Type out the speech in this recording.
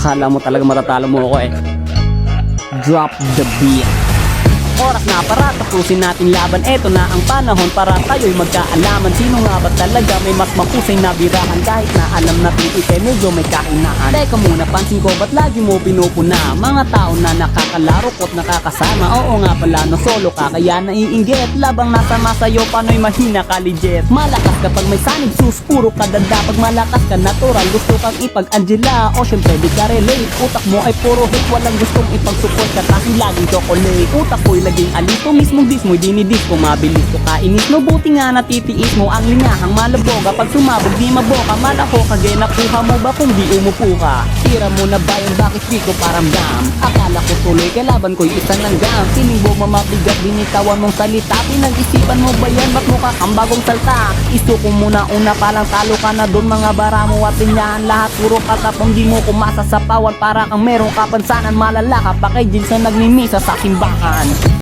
Akala mo talaga matatalo mo ako eh. Drop the beat. Oras na para tapusin natin laban. Eto na ang panahon para tayo'y magkaalaman. Sino nga ba talaga may mas mahusay na birahan? Kahit na alam natin ite medyo may kahinaan. Teka muna, pansin ko ba't lagi mo pinupuna? Mga tao na nakakalaro ko't nakakasama. Oo nga pala no solo ka kaya naiinggit. Labang nasama sa'yo pano'y mahina ka legit. Malakas kapag may sanib sus puro ka danda. Pag malakas ka natural gusto kang ipag-Angela. O syempre di ka relate. Utak mo ay puro hit. Walang gustong ipag-support ka kasi laging chocolate. Utak ko'y laging alito mismong dis mo'y dinidis ko. Mabilis ko kainis no buti nga natitiis mo ang linyahang malaboga. Pag sumabog di maboka malaho kagay nakuha mo ba kung di umupo ka? Tira mo na ba yung bakit di ko paramdam? Akala ko tuloy kailaban ko'y isang langgam. Piling mo mamabigat binitawan mong salita. Pinag-isipan mo ba yan? Ba't mukha kang bagong salta? Isuko muna una palang talo ka na doon. Mga bara mo at linyahan lahat puro katapong di mo kumasa sa pawan. Para kang merong kapansanan malala ka pa kay Jill sa nagmimisa sa simbahan.